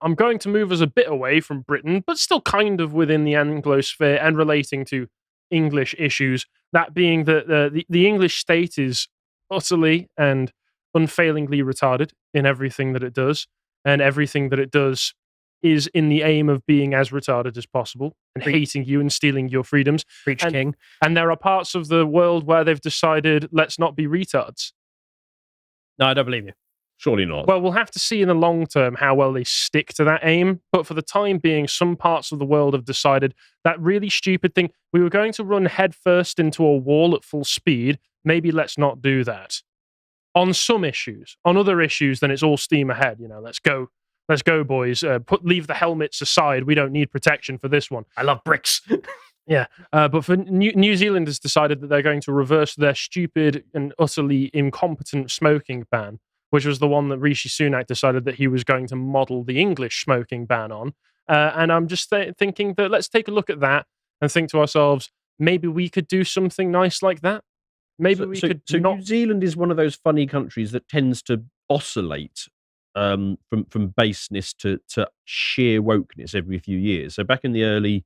I'm going to move us a bit away from Britain, but still kind of within the Anglosphere and relating to English issues. That being that the English state is utterly and unfailingly retarded in everything that it does, and everything that it does is in the aim of being as retarded as possible and hating you and stealing your freedoms. Preach and, king. And there are parts of the world where they've decided, let's not be retards. No, I don't believe you. Surely not. Well, we'll have to see in the long term how well they stick to that aim. But for the time being, some parts of the world have decided that really stupid thing. We were going to run headfirst into a wall at full speed. Maybe let's not do that. On some issues. On other issues, then it's all steam ahead. Let's go. Let's go, boys. Leave the helmets aside. We don't need protection for this one. I love bricks. Yeah, but for New Zealand has decided that they're going to reverse their stupid and utterly incompetent smoking ban, which was the one that Rishi Sunak decided that he was going to model the English smoking ban on. And I'm just thinking that let's take a look at that and think to ourselves, maybe we could do something nice like that. Maybe we could. So New Zealand is one of those funny countries that tends to oscillate from baseness to sheer wokeness every few years. So back in the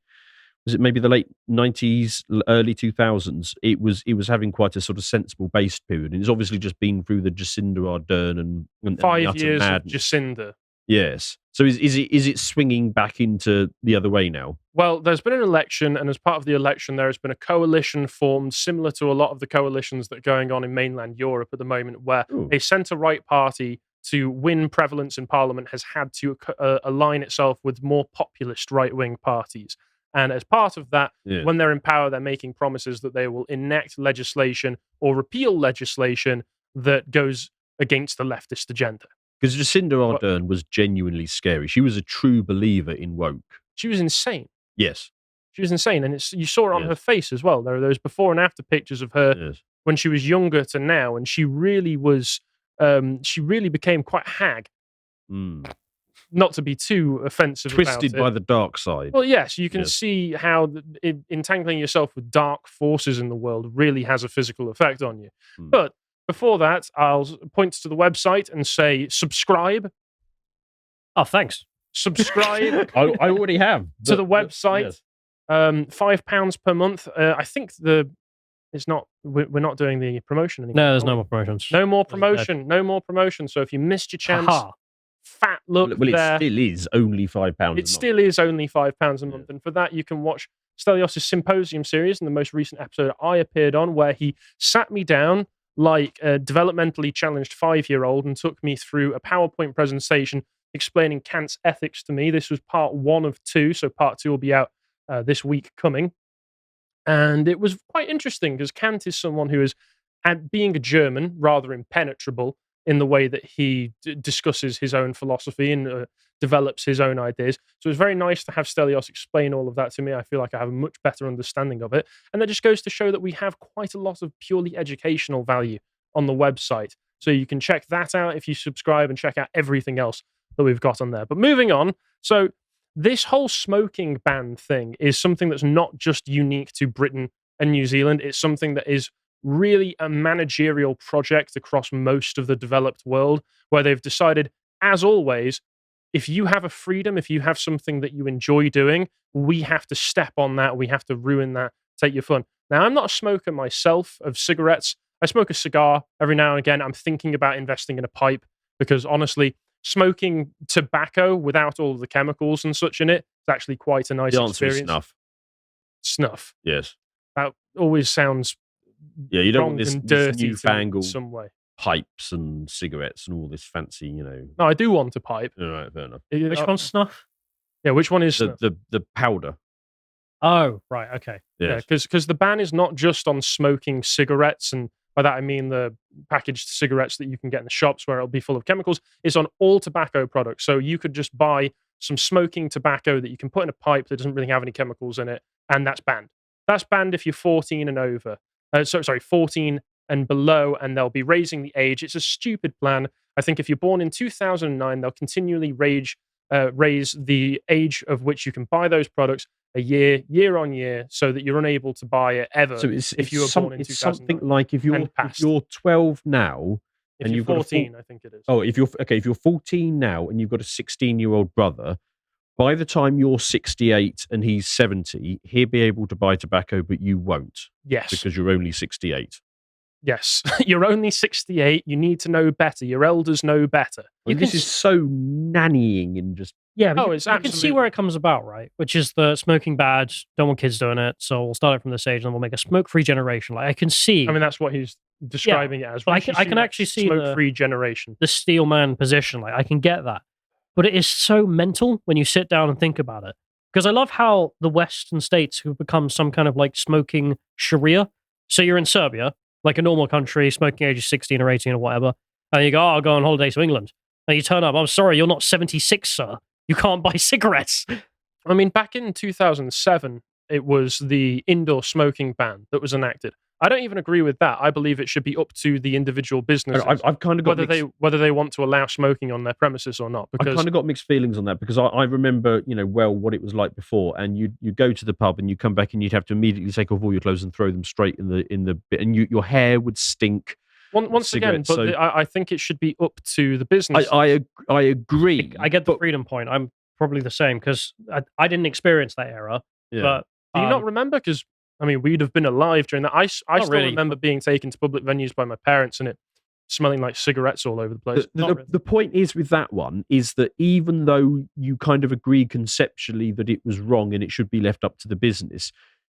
was it maybe the late 90s, early 2000s, it was having quite a sort of sensible based period. And it's obviously just been through the Jacinda Ardern and 5 years of Jacinda. Yes. So is it swinging back into the other way now? Well, there's been an election, and as part of the election, there has been a coalition formed similar to a lot of the coalitions that are going on in mainland Europe at the moment, where a centre-right party, to win prevalence in Parliament, has had to align itself with more populist right-wing parties. And as part of that, when they're in power, they're making promises that they will enact legislation or repeal legislation that goes against the leftist agenda. Because Jacinda Ardern was genuinely scary. She was a true believer in woke. She was insane. Yes. She was insane. And you saw it on her face as well. There are those before and after pictures of her when she was younger to now. And she really was, she really became quite hag. Not to be too offensive Twisted about it. by the dark side. Well, yes, you can see how entangling yourself with dark forces in the world really has a physical effect on you. But before that, I'll point to the website and say subscribe. Oh, thanks. Subscribe. I already have. To the website. £5 per month. I think it's not. We're not doing the promotion anymore. No, there's no more promotions. No more promotion. No more promotion. So if you missed your chance, fat look well, there. It still is only £5. It still is only £5 a month, and for that you can watch Stelios' Symposium series in the most recent episode I appeared on, where he sat me down like a developmentally challenged 5-year-old and took me through a PowerPoint presentation explaining Kant's ethics to me. This was part 1 of 2, so part 2 will be out this week coming. And it was quite interesting because Kant is someone who is, being a German, rather impenetrable in the way that he discusses his own philosophy and develops his own ideas. So it's very nice to have Stelios explain all of that to me. I feel like I have a much better understanding of it. And that just goes to show that we have quite a lot of purely educational value on the website. So you can check that out if you subscribe and check out everything else that we've got on there. But moving on, so this whole smoking ban thing is something that's not just unique to Britain and New Zealand. It's something that is really a managerial project across most of the developed world, where they've decided, as always, if you have a freedom, if you have something that you enjoy doing, we have to step on that. We have to ruin that, take your fun. Now, I'm not a smoker myself of cigarettes. I smoke a cigar every now and again. I'm thinking about investing in a pipe because, honestly, smoking tobacco without all of the chemicals and such in it is actually quite a nice experience. Is snuff. Snuff. Yes. That always sounds you don't want this newfangled some way. Pipes and cigarettes and all this fancy, No, I do want a pipe. All right, fair enough. Which one's snuff? Yeah, which one is snuff? The powder. Oh, right, okay. Yes. Yeah, because the ban is not just on smoking cigarettes, and by that I mean the packaged cigarettes that you can get in the shops where it'll be full of chemicals. It's on all tobacco products. So you could just buy some smoking tobacco that you can put in a pipe that doesn't really have any chemicals in it, and that's banned. That's banned if you're 14 and over. 14 and below, and they'll be raising the age. It's a stupid plan. I think if you're born in 2009, they'll continually raise the age of which you can buy those products year on year, so that you're unable to buy it ever. So if you were born in 2009. Something like if you're 12 now, If and you're you've got a 14, I think it is. if you're 14 now and you've got a 16-year-old brother, by the time you're 68 and he's 70, he'll be able to buy tobacco, but you won't Yes. because you're only 68. Yes. You're only 68. You need to know better. Your elders know better. This is so nannying and just Yeah, but Oh, you, it's you can see where it comes about, right? Which is the smoking bad, don't want kids doing it, so we'll start it from this age and then we'll make a smoke-free generation. Like I can see, I mean, that's what he's describing it as. but Rishi I can Sunak's actually see smoke-free generation. the steel man position. Like I can get that, but it is so mental when you sit down and think about it. Because I love how the Western states have become some kind of like smoking Sharia. So you're in Serbia, like a normal country, smoking age is 16 or 18 or whatever, and you go, "Oh, I'll go on holiday to England," and you turn up. I'm sorry, you're not 76, sir. You can't buy cigarettes. I mean, back in 2007, it was the indoor smoking ban that was enacted. I don't even agree with that. I believe it should be up to the individual businesses I've kind of got whether they want to allow smoking on their premises or not. I've Because kind of got mixed feelings on that because I remember, well, what it was like before, and you go to the pub and you come back and you'd have to immediately take off all your clothes and throw them straight in the bit, and your hair would stink. once again, but I think it should be up to the business. I agree. I get the freedom point. I'm probably the same because I didn't experience that era. Yeah. But Do you not remember? Because I mean, we'd have been alive during that. I still really. remember being taken to public venues by my parents and it smelling like cigarettes all over the place. The point is with that one is that even though you kind of agree conceptually that it was wrong and it should be left up to the business,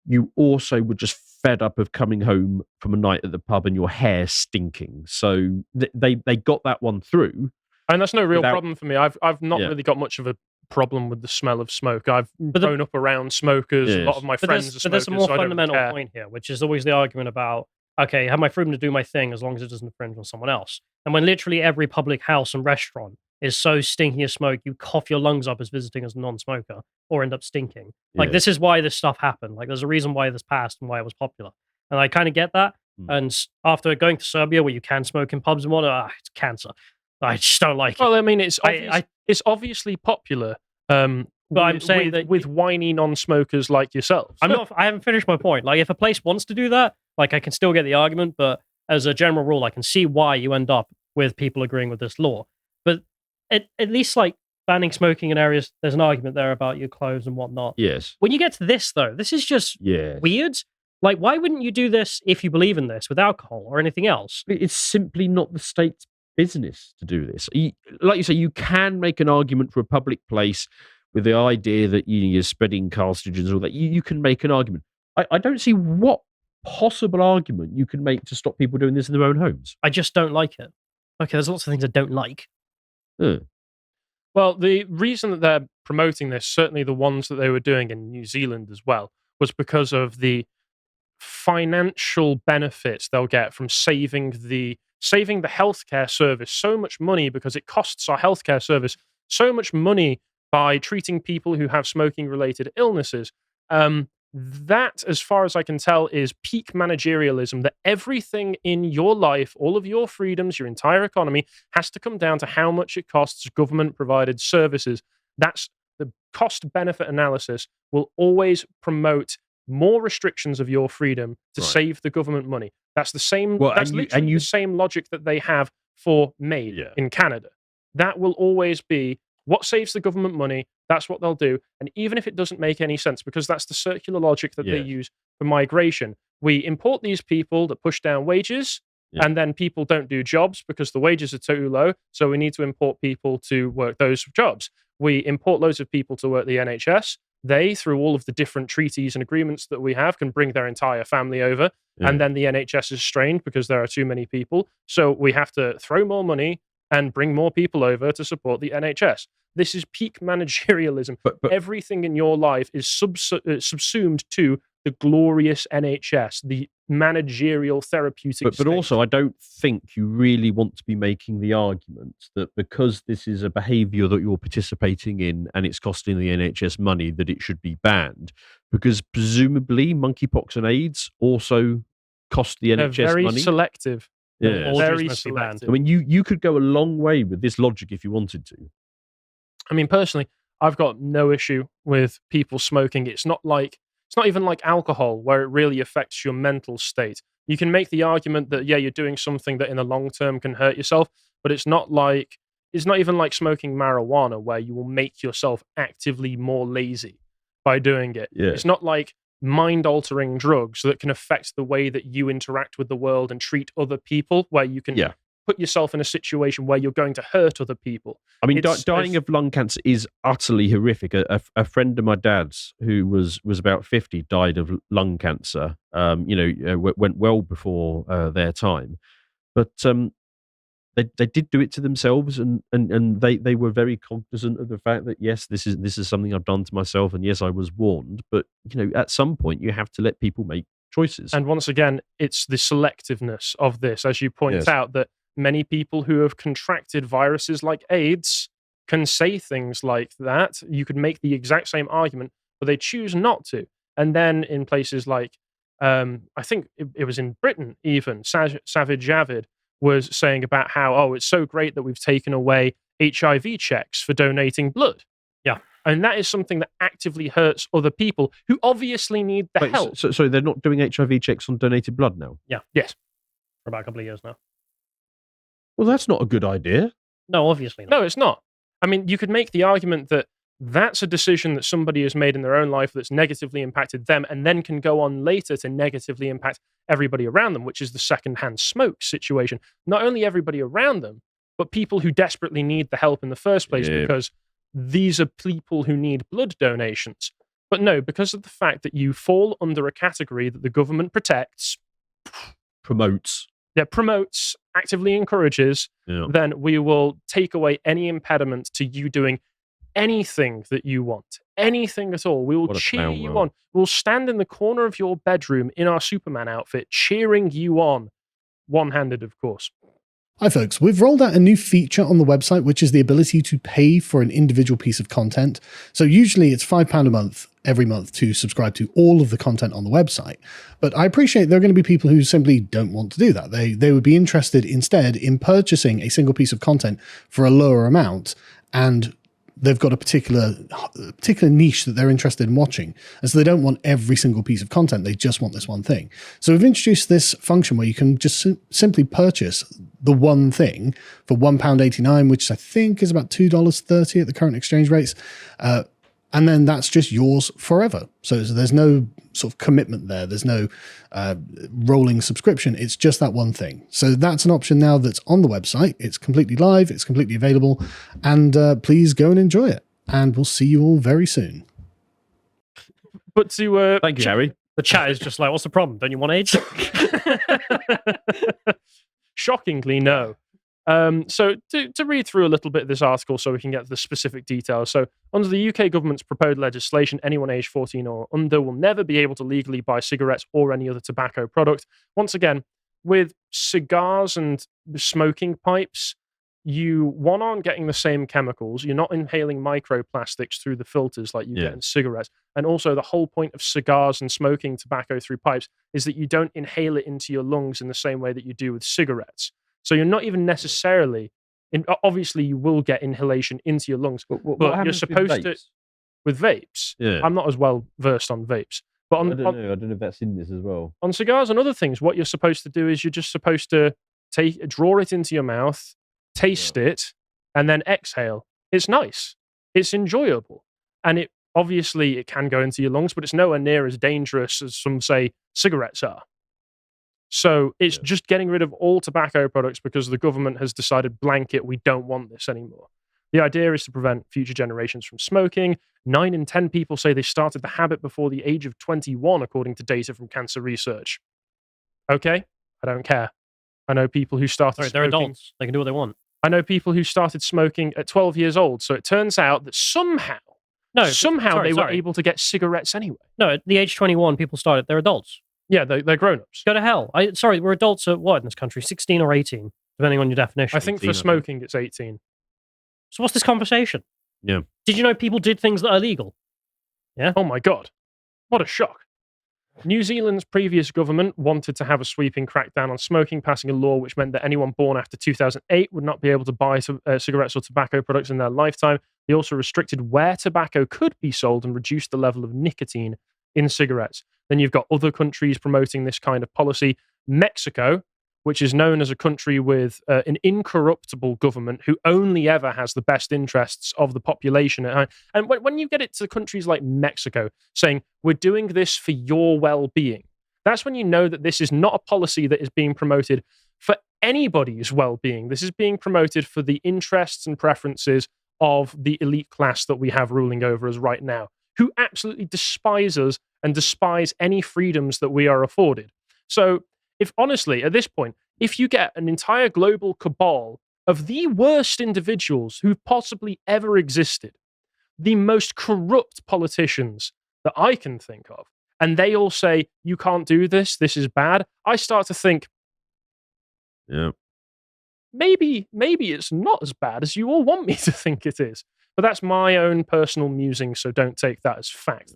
you also were just fed up of coming home from a night at the pub and your hair stinking. So they got that one through. And that's no real problem for me. I've not really got much of a problem with the smell of smoke. I've grown up around smokers. A lot of my friends are smokers. But there's a more so fundamental point here, which is always the argument about, okay, I have my freedom to do my thing as long as it doesn't infringe on someone else. And when literally every public house and restaurant is so stinky of smoke, you cough your lungs up as visiting as a non-smoker or end up stinking. Like, this is why this stuff happened. Like, there's a reason why this passed and why it was popular. And I kind of get that. And after going to Serbia, where you can smoke in pubs and whatnot, it's cancer. I just don't like it. Well, I mean, it's obviously popular. But I'm saying that with whiny non-smokers like yourselves. I haven't finished my point. Like, if a place wants to do that, like, I can still get the argument. But as a general rule, I can see why you end up with people agreeing with this law. But at least, like, banning smoking in areas, there's an argument there about your clothes and whatnot. Yes. When you get to this, though, this is just weird. Like, why wouldn't you do this if you believe in this with alcohol or anything else? It's simply not the state's business to do this. Like you say, you can make an argument for a public place with the idea that you're spreading carcinogens and all that. You can make an argument. I don't see what possible argument you can make to stop people doing this in their own homes. I just don't like it. Okay, there's lots of things I don't like. Well, the reason that they're promoting this, certainly the ones that they were doing in New Zealand as well, was because of the financial benefits they'll get from saving the healthcare service so much money, because it costs our healthcare service so much money by treating people who have smoking related illnesses. That, as far as I can tell, is peak managerialism, that everything in your life, all of your freedoms, your entire economy, has to come down to how much it costs government provided services. That's the cost benefit analysis will always promote more restrictions of your freedom to save the government money. That's the same. That's literally the same logic that they have for MAID in Canada. That will always be what saves the government money. That's what they'll do. And even if it doesn't make any sense, because that's the circular logic that they use for migration, we import these people that push down wages, and then people don't do jobs because the wages are too low. So we need to import people to work those jobs. We import loads of people to work the NHS. They, through all of the different treaties and agreements that we have, can bring their entire family over. And then the NHS is strained because there are too many people. So we have to throw more money and bring more people over to support the NHS. This is peak managerialism. But everything in your life is subsumed to the glorious NHS, the managerial therapeutic But also, I don't think you really want to be making the argument that because this is a behaviour that you're participating in and it's costing the NHS money, that it should be banned. Because presumably monkeypox and AIDS also cost the NHS money. They're very selective. Yeah. Very selective. I mean, you could go a long way with this logic if you wanted to. I mean, personally, I've got no issue with people smoking. It's not even like alcohol, where it really affects your mental state. You can make the argument that, yeah, you're doing something that in the long term can hurt yourself, but it's not even like smoking marijuana where you will make yourself actively more lazy by doing it. Yeah. It's not like mind-altering drugs that can affect the way that you interact with the world and treat other people, where you can put yourself in a situation where you're going to hurt other people. I mean, dying of lung cancer is utterly horrific. A friend of my dad's who was about 50 died of lung cancer. Went well before their time, but they did do it to themselves, and they were very cognizant of the fact that yes, this is something I've done to myself, and yes, I was warned. But at some point, you have to let people make choices. And once again, it's the selectiveness of this, as you point out, that many people who have contracted viruses like AIDS can say things like that. You could make the exact same argument, but they choose not to. And then in places like, I think it was in Britain even, Savage Javid was saying about how, it's so great that we've taken away HIV checks for donating blood. Yeah. And that is something that actively hurts other people who obviously need the help. So they're not doing HIV checks on donated blood now? Yeah. Yes. For about a couple of years now. Well, that's not a good idea. No, obviously not. No, it's not. I mean, you could make the argument that that's a decision that somebody has made in their own life that's negatively impacted them and then can go on later to negatively impact everybody around them, which is the secondhand smoke situation. Not only everybody around them, but people who desperately need the help in the first place, because these are people who need blood donations. But no, because of the fact that you fall under a category that the government protects, promotes, actively encourages, then we will take away any impediment to you doing anything that you want, anything at all. We will cheer you on. We'll stand in the corner of your bedroom in our Superman outfit, cheering you on, one-handed, of course. Hi folks, we've rolled out a new feature on the website, which is the ability to pay for an individual piece of content. So usually it's £5 a month every month to subscribe to all of the content on the website. But I appreciate there are going to be people who simply don't want to do that. They would be interested instead in purchasing a single piece of content for a lower amount, and they've got a particular niche that they're interested in watching. And so they don't want every single piece of content. They just want this one thing. So we've introduced this function where you can just simply purchase the one thing for £1.89, which I think is about $2.30 at the current exchange rates. And then that's just yours forever. So there's no sort of commitment there. There's no rolling subscription. It's just that one thing. So that's an option now that's on the website. It's completely live. It's completely available. And please go and enjoy it. And we'll see you all very soon. But to thank you, Harry. The chat is just like, what's the problem? Don't you want AIDS? Shockingly, no. So to read through a little bit of this article so we can get to the specific details. So under the UK government's proposed legislation, anyone aged 14 or under will never be able to legally buy cigarettes or any other tobacco product. Once again, with cigars and smoking pipes, you aren't getting the same chemicals. You're not inhaling microplastics through the filters like you get in cigarettes. And also the whole point of cigars and smoking tobacco through pipes is that you don't inhale it into your lungs in the same way that you do with cigarettes. So you're not even necessarily, obviously you will get inhalation into your lungs, but you're supposed to, with vapes. Yeah. I'm not as well versed on vapes. But I don't know if that's in this as well. On cigars and other things, what you're supposed to do is you're just supposed to draw it into your mouth, taste it, and then exhale. It's nice. It's enjoyable. And it can go into your lungs, but it's nowhere near as dangerous as some say cigarettes are. So it's just getting rid of all tobacco products because the government has decided blanket, we don't want this anymore. The idea is to prevent future generations from smoking. 9 in 10 people say they started the habit before the age of 21, according to data from cancer research. Okay, I don't care. I know people who started They're adults. They can do what they want. I know people who started smoking at 12 years old. So it turns out that somehow they were able to get cigarettes anyway. No, at the age 21, people started. They're adults. Yeah, they're grown-ups. Go to hell. We're adults at what in this country? 16 or 18, depending on your definition. I think for smoking, it's 18. So what's this conversation? Yeah. Did you know people did things that are illegal? Yeah. Oh my God. What a shock. New Zealand's previous government wanted to have a sweeping crackdown on smoking, passing a law which meant that anyone born after 2008 would not be able to buy cigarettes or tobacco products in their lifetime. They also restricted where tobacco could be sold and reduced the level of nicotine in cigarettes. Then you've got other countries promoting this kind of policy. Mexico, which is known as a country with an incorruptible government who only ever has the best interests of the population at hand. And when you get it to countries like Mexico saying, we're doing this for your well-being, that's when you know that this is not a policy that is being promoted for anybody's well-being. This is being promoted for the interests and preferences of the elite class that we have ruling over us right now, who absolutely despise us and despise any freedoms that we are afforded. So, if honestly, at this point, if you get an entire global cabal of the worst individuals who've possibly ever existed, the most corrupt politicians that I can think of, and they all say, you can't do this, this is bad, I start to think, Yeah. maybe it's not as bad as you all want me to think it is. But that's my own personal musing, so don't take that as fact.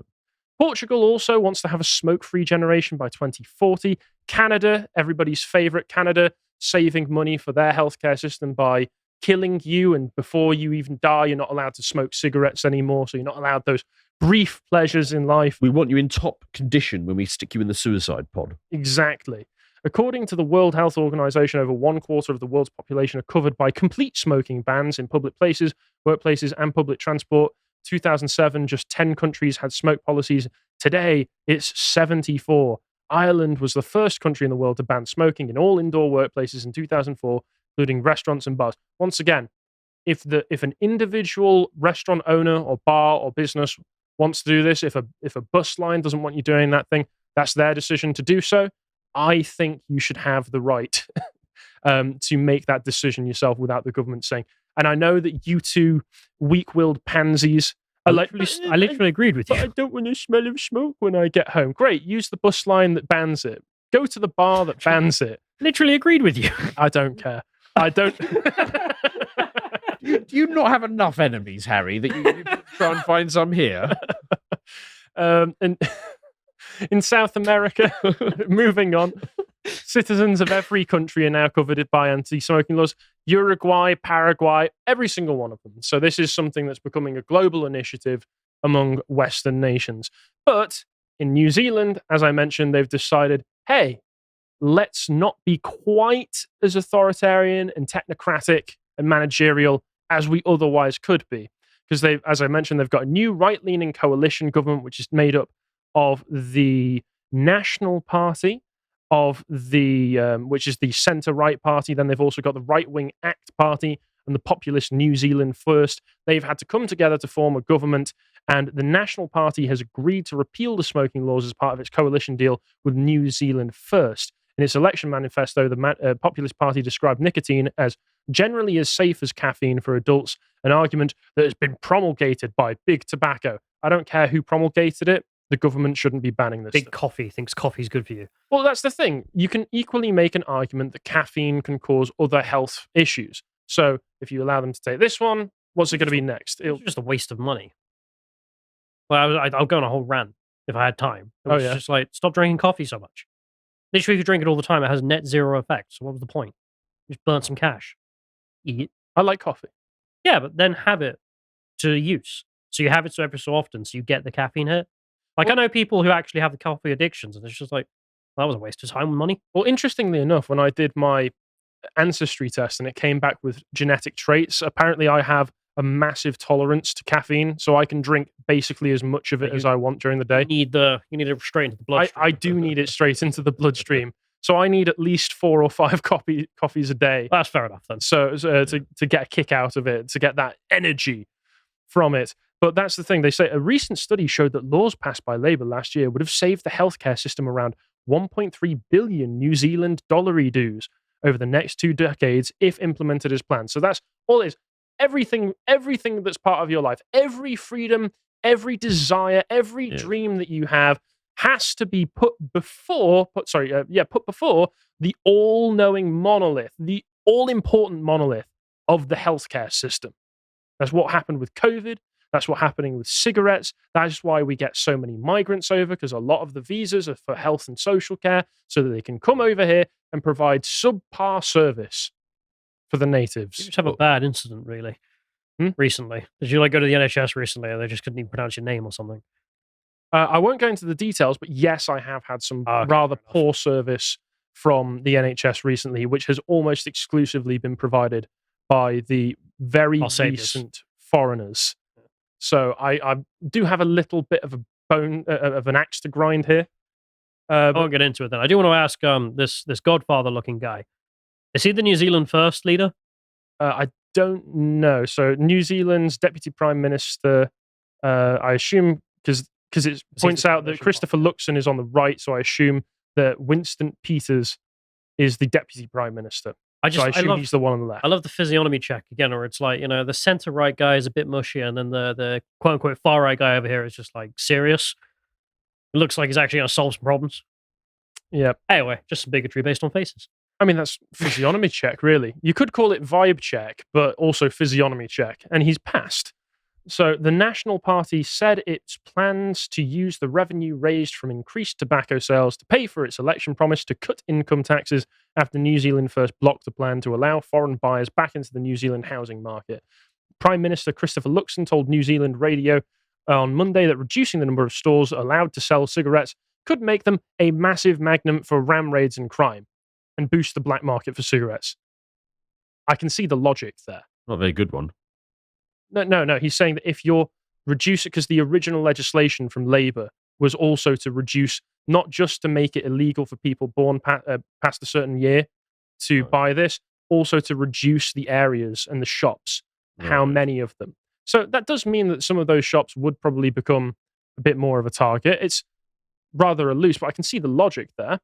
Portugal also wants to have a smoke-free generation by 2040. Canada, everybody's favorite, Canada, saving money for their healthcare system by killing you, and before you even die, you're not allowed to smoke cigarettes anymore, so you're not allowed those brief pleasures in life. We want you in top condition when we stick you in the suicide pod. Exactly. According to the World Health Organization, over 1/4 of the world's population are covered by complete smoking bans in public places, workplaces, and public transport. 2007, just 10 countries had smoke policies. Today, it's 74. Ireland was the first country in the world to ban smoking in all indoor workplaces in 2004, including restaurants and bars. Once again, if an individual restaurant owner or bar or business wants to do this, if a bus line doesn't want you doing that thing, that's their decision to do so. I think you should have the right to make that decision yourself without the government saying. And I know that you two weak-willed pansies are like, I literally agreed with you. I don't want to smell of smoke when I get home. Great, use the bus line that bans it. Go to the bar that bans it. Literally agreed with you. I don't care. I don't. Do you not have enough enemies, Harry, that you try and find some here? And in South America, moving on, citizens of every country are now covered by anti-smoking laws. Uruguay, Paraguay, every single one of them. So this is something that's becoming a global initiative among Western nations. But in New Zealand, as I mentioned, they've decided, hey, let's not be quite as authoritarian and technocratic and managerial as we otherwise could be. Because as I mentioned, they've got a new right-leaning coalition government, which is made up of the National Party, of the which is the centre-right party. Then they've also got the right-wing ACT Party and the populist New Zealand First. They've had to come together to form a government, and the National Party has agreed to repeal the smoking laws as part of its coalition deal with New Zealand First. In its election manifesto, the populist party described nicotine as generally as safe as caffeine for adults, an argument that has been promulgated by Big Tobacco. I don't care who promulgated it. The government shouldn't be banning this. Big Coffee thinks coffee's good for you. Well, that's the thing. You can equally make an argument that caffeine can cause other health issues. So if you allow them to take this one, what's it going to be next? It's just a waste of money. Well, I'll go on a whole rant if I had time. It was just like, stop drinking coffee so much. Literally, if you drink it all the time, it has net zero effect. So what was the point? Just burn some cash. Eat it. I like coffee. Yeah, but then have it to use. So you have it so every so often, so you get the caffeine hit. Like, I know people who actually have the coffee addictions, and it's just like, well, that was a waste of time and money. Well, interestingly enough, when I did my ancestry test and it came back with genetic traits, apparently I have a massive tolerance to caffeine, so I can drink basically as much of it as I want during the day. You need it straight into the bloodstream. I do need it straight into the bloodstream. So I need at least 4 or 5 coffees a day. That's fair enough then. So to get a kick out of it, to get that energy from it. But that's the thing. They say a recent study showed that laws passed by Labour last year would have saved the healthcare system around 1.3 billion New Zealand dollary dues over the next 2 decades if implemented as planned. So that's all it is. Everything that's part of your life, every freedom, every desire, every dream that you have has to be put before the all-knowing monolith, the all-important monolith of the healthcare system. That's what happened with COVID. That's what's happening with cigarettes. That's why we get so many migrants over, because a lot of the visas are for health and social care so that they can come over here and provide subpar service for the natives. You just have a bad incident, really, recently. Did you go to the NHS recently and they just couldn't even pronounce your name or something? I won't go into the details, but yes, I have had some rather poor service from the NHS recently, which has almost exclusively been provided by the very Our saviors. recent foreigners. So I do have a little bit of a bone of an axe to grind here. I won't get into it then. I do want to ask this Godfather-looking guy. Is he the New Zealand First leader? I don't know. So New Zealand's Deputy Prime Minister, I assume, because it points out that Christopher Luxon is on the right, so I assume that Winston Peters is the Deputy Prime Minister. I assume he's the one on the left. I love the physiognomy check again, where it's like, the center right guy is a bit mushy, and then the quote unquote far right guy over here is just like serious. It looks like he's actually going to solve some problems. Yeah. Anyway, just some bigotry based on faces. I mean, that's physiognomy check, really. You could call it vibe check, but also physiognomy check, and he's passed. So the National Party said its plans to use the revenue raised from increased tobacco sales to pay for its election promise to cut income taxes after New Zealand First blocked the plan to allow foreign buyers back into the New Zealand housing market. Prime Minister Christopher Luxon told New Zealand Radio on Monday that reducing the number of stores allowed to sell cigarettes could make them a massive magnet for ram raids and crime and boost the black market for cigarettes. I can see the logic there. Not a very good one. No. He's saying that if you're reducing, because the original legislation from Labour was also to reduce, not just to make it illegal for people born past a certain year to buy this, also to reduce the areas and the shops, how many of them. So that does mean that some of those shops would probably become a bit more of a target. It's rather loose, but I can see the logic there.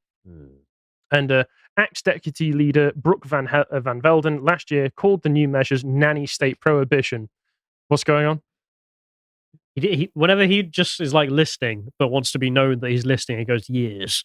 And Axe Deputy Leader Brooke Van Velden last year called the new measures nanny state prohibition. What's going on? Whenever he just is like listing, but wants to be known that he's listing, he goes years.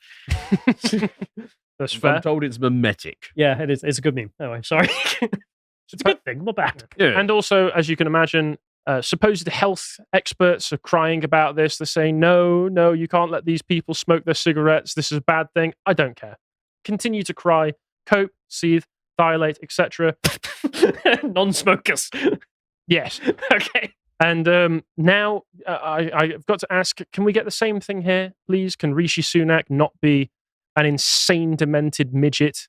That's fair. I'm told it's mimetic. Yeah, it is. It's a good meme. Anyway, sorry. It's a good thing, not bad. Yeah. And also, as you can imagine, supposed health experts are crying about this. They're saying, no, you can't let these people smoke their cigarettes. This is a bad thing. I don't care. Continue to cry, cope, seethe, dilate, etc. Non-smokers. Yes. Okay. And now I've got to ask, can we get the same thing here, please? Can Rishi Sunak not be an insane, demented midget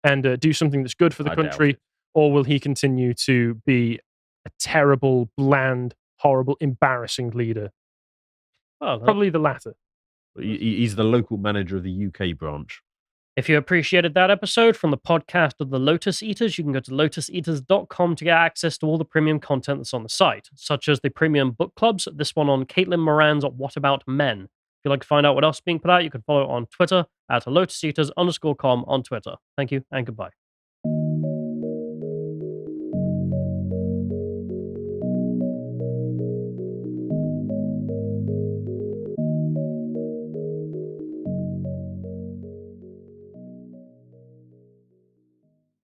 and do something that's good for the country? Or will he continue to be a terrible, bland, horrible, embarrassing leader? Well, probably the latter. He's the local manager of the UK branch. If you appreciated that episode from the podcast of the Lotus Eaters, you can go to lotuseaters.com to get access to all the premium content that's on the site, such as the premium book clubs, this one on Caitlin Moran's What About Men. If you'd like to find out what else is being put out, you can follow it on Twitter at lotuseaters_com on Twitter. Thank you and goodbye.